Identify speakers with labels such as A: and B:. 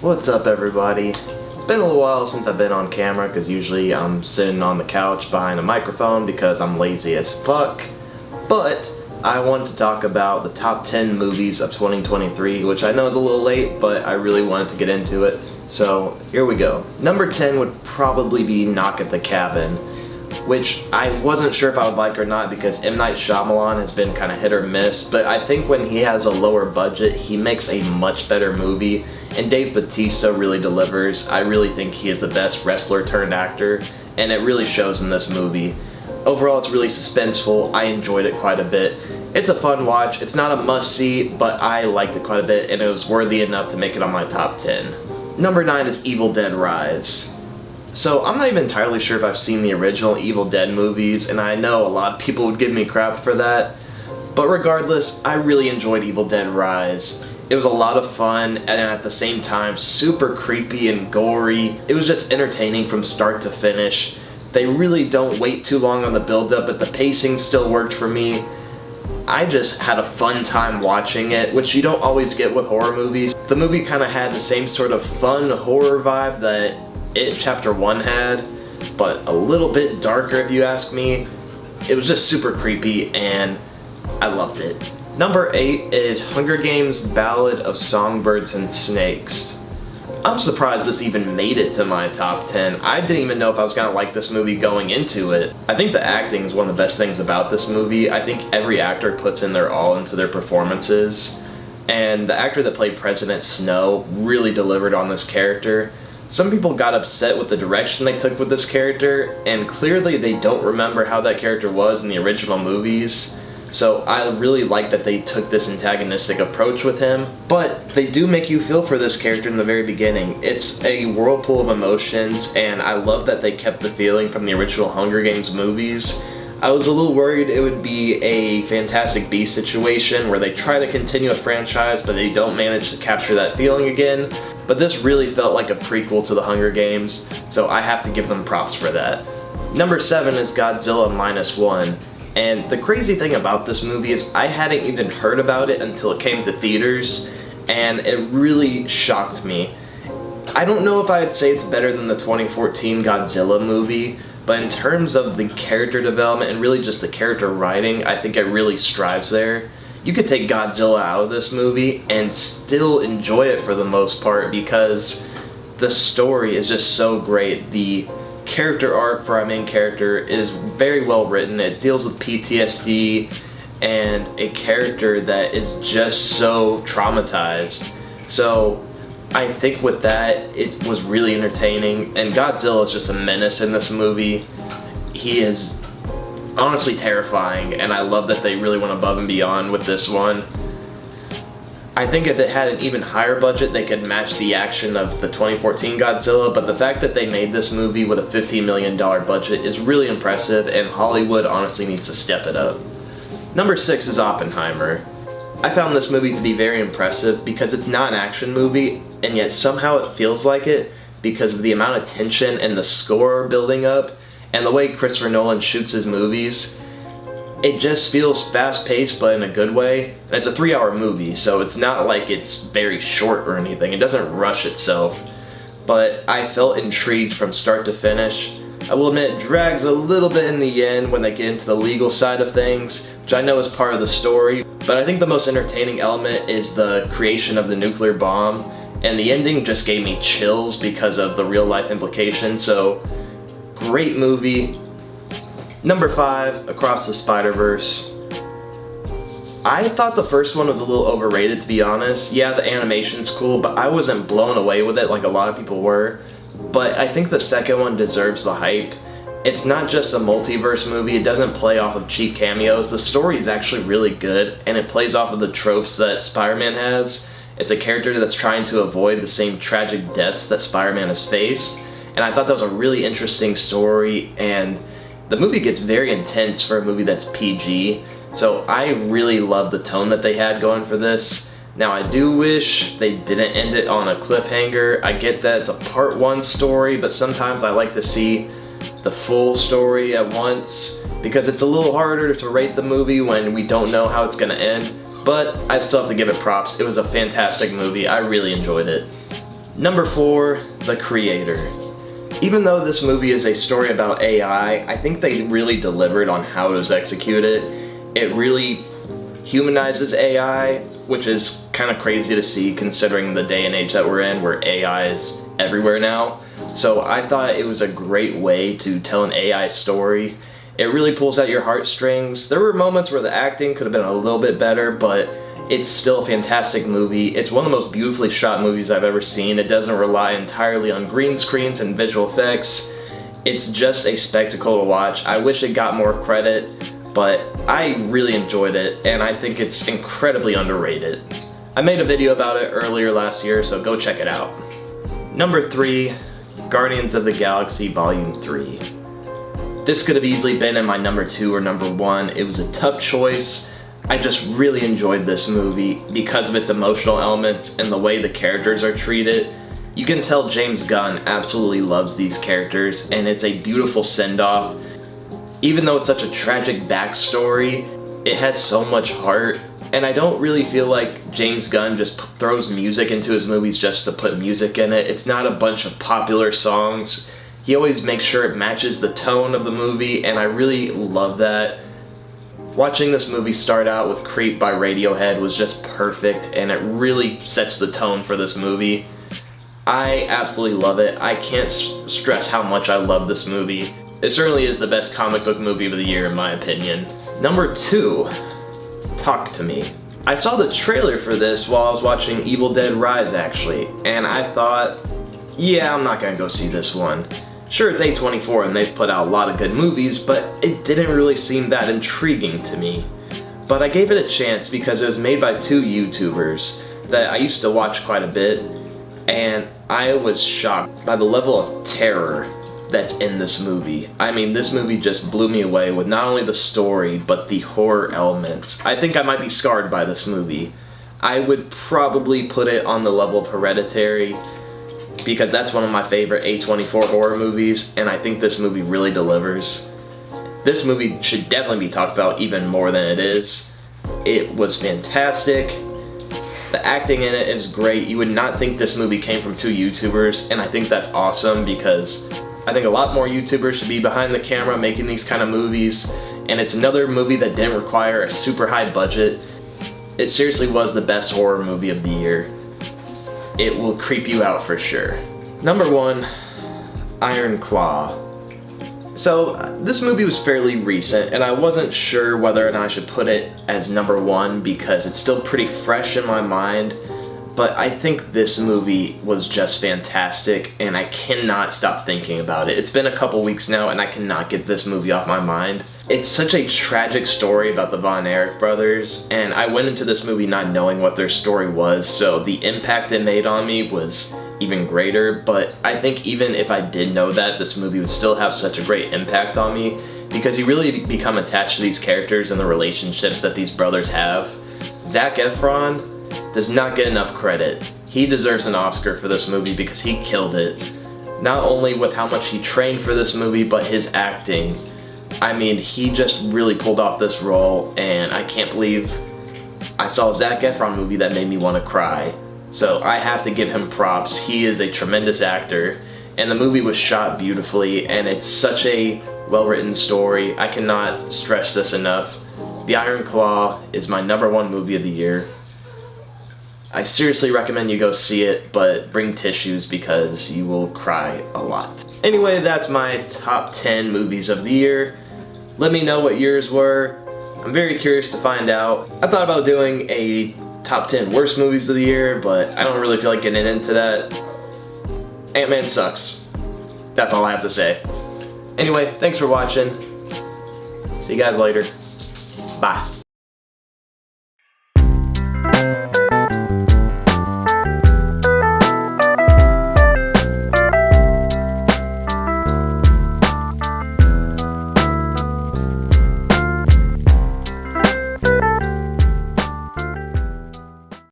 A: What's up, everybody? It's been a little while since I've been on camera because usually I'm sitting on the couch behind a microphone because I'm lazy as fuck. But I wanted to talk about the top 10 movies of 2023, which I know is a little late, but I really wanted to get into it. So here we go. Number 10 would probably be Knock at the Cabin, which I wasn't sure if I would like or not because M. Night Shyamalan has been kind of hit or miss, but I think when he has a lower budget, he makes a much better movie, and Dave Bautista really delivers. I really think he is the best wrestler turned actor, and it really shows in this movie. Overall, it's really suspenseful. I enjoyed it quite a bit. It's a fun watch. It's not a must-see, but I liked it quite a bit, and it was worthy enough to make it on my top 10. Number 9 is Evil Dead Rise. So I'm not even entirely sure if I've seen the original Evil Dead movies, and I know a lot of people would give me crap for that, but regardless, I really enjoyed Evil Dead Rise. It was a lot of fun, and at the same time, super creepy and gory. It was just entertaining from start to finish. They really don't wait too long on the build-up, but the pacing still worked for me. I just had a fun time watching it, which you don't always get with horror movies. The movie kind of had the same sort of fun horror vibe that It Chapter 1 had, but a little bit darker if you ask me. It was just super creepy and I loved it. Number 8 is Hunger Games: Ballad of Songbirds and Snakes. I'm surprised this even made it to my top 10. I didn't even know if I was gonna like this movie going into it. I think the acting is one of the best things about this movie. I think every actor puts in their all into their performances, and the actor that played President Snow really delivered on this character. Some people got upset with the direction they took with this character, and clearly they don't remember how that character was in the original movies. So I really like that they took this antagonistic approach with him, but they do make you feel for this character in the very beginning. It's a whirlpool of emotions, and I love that they kept the feeling from the original Hunger Games movies. I was a little worried it would be a Fantastic Beasts situation where they try to continue a franchise but they don't manage to capture that feeling again. But this really felt like a prequel to the Hunger Games, so I have to give them props for that. Number 7 is Godzilla Minus One. And the crazy thing about this movie is I hadn't even heard about it until it came to theaters, and it really shocked me. I don't know if I'd say it's better than the 2014 Godzilla movie, but in terms of the character development and really just the character writing, I think it really strives there. You could take Godzilla out of this movie and still enjoy it for the most part because the story is just so great. The character arc for our main character is very well written. It deals with PTSD and a character that is just so traumatized. So I think with that, it was really entertaining, and Godzilla is just a menace in this movie. He is honestly terrifying, and I love that they really went above and beyond with this one. I think if it had an even higher budget, they could match the action of the 2014 Godzilla, but the fact that they made this movie with a $15 million budget is really impressive, and Hollywood honestly needs to step it up. Number 6 is Oppenheimer. I found this movie to be very impressive because it's not an action movie, and yet somehow it feels like it because of the amount of tension and the score building up, and the way Christopher Nolan shoots his movies. It just feels fast-paced, but in a good way. And it's a 3-hour movie, so it's not like it's very short or anything. It doesn't rush itself. But I felt intrigued from start to finish. I will admit it drags a little bit in the end when they get into the legal side of things, which I know is part of the story. But I think the most entertaining element is the creation of the nuclear bomb. And the ending just gave me chills because of the real-life implications. So, great movie. Number 5, Across the SpiderVerse. I thought the first one was a little overrated, to be honest. Yeah, the animation's cool, but I wasn't blown away with it like a lot of people were. But I think the second one deserves the hype. It's not just a multiverse movie, it doesn't play off of cheap cameos. The story is actually really good, and it plays off of the tropes that Spider-Man has. It's a character that's trying to avoid the same tragic deaths that Spider-Man has faced. And I thought that was a really interesting story, and the movie gets very intense for a movie that's PG, so I really love the tone that they had going for this. Now, I do wish they didn't end it on a cliffhanger. I get that it's a part 1 story, but sometimes I like to see the full story at once because it's a little harder to rate the movie when we don't know how it's going to end, but I still have to give it props. It was a fantastic movie. I really enjoyed it. Number 4, The Creator. Even though this movie is a story about AI, I think they really delivered on how it was executed. It really humanizes AI, which is kind of crazy to see considering the day and age that we're in, where AI is everywhere now. So I thought it was a great way to tell an AI story. It really pulls at your heartstrings. There were moments where the acting could have been a little bit better, but it's still a fantastic movie. It's one of the most beautifully shot movies I've ever seen. It doesn't rely entirely on green screens and visual effects. It's just a spectacle to watch. I wish it got more credit, but I really enjoyed it, and I think it's incredibly underrated. I made a video about it earlier last year, so go check it out. Number 3, Guardians of the Galaxy Volume 3. This could have easily been in my number 2 or number 1. It was a tough choice. I just really enjoyed this movie because of its emotional elements and the way the characters are treated. You can tell James Gunn absolutely loves these characters, and it's a beautiful send-off. Even though it's such a tragic backstory, it has so much heart, and I don't really feel like James Gunn just throws music into his movies just to put music in it. It's not a bunch of popular songs. He always makes sure it matches the tone of the movie, and I really love that. Watching this movie start out with Creep by Radiohead was just perfect, and it really sets the tone for this movie. I absolutely love it. I can't stress how much I love this movie. It certainly is the best comic book movie of the year in my opinion. Number 2, Talk to Me. I saw the trailer for this while I was watching Evil Dead Rise actually, and I thought, yeah, I'm not gonna go see this one. Sure, it's A24 and they've put out a lot of good movies, but it didn't really seem that intriguing to me. But I gave it a chance because it was made by 2 YouTubers that I used to watch quite a bit, and I was shocked by the level of terror that's in this movie. I mean, this movie just blew me away with not only the story, but the horror elements. I think I might be scarred by this movie. I would probably put it on the level of Hereditary, because that's one of my favorite A24 horror movies, and I think this movie really delivers. This movie should definitely be talked about even more than it is. It was fantastic. The acting in it is great. You would not think this movie came from 2 YouTubers, and I think that's awesome because I think a lot more YouTubers should be behind the camera making these kind of movies, and it's another movie that didn't require a super high budget. It seriously was the best horror movie of the year. It will creep you out for sure. Number 1, Iron Claw. So this movie was fairly recent, and I wasn't sure whether or not I should put it as number 1 because it's still pretty fresh in my mind, but I think this movie was just fantastic, and I cannot stop thinking about it. It's been a couple weeks now, and I cannot get this movie off my mind. It's such a tragic story about the Von Erich brothers, and I went into this movie not knowing what their story was, so the impact it made on me was even greater, but I think even if I did know that, this movie would still have such a great impact on me, because you really become attached to these characters and the relationships that these brothers have. Zac Efron does not get enough credit. He deserves an Oscar for this movie because he killed it. Not only with how much he trained for this movie, but his acting. I mean, he just really pulled off this role, and I can't believe I saw a Zac Efron movie that made me want to cry. So I have to give him props. He is a tremendous actor, and the movie was shot beautifully, and it's such a well-written story. I cannot stress this enough. The Iron Claw is my number 1 movie of the year. I seriously recommend you go see it, but bring tissues because you will cry a lot. Anyway, that's my top 10 movies of the year. Let me know what yours were. I'm very curious to find out. I thought about doing a top 10 worst movies of the year, but I don't really feel like getting into that. Ant-Man sucks. That's all I have to say. Anyway, thanks for watching. See you guys later. Bye.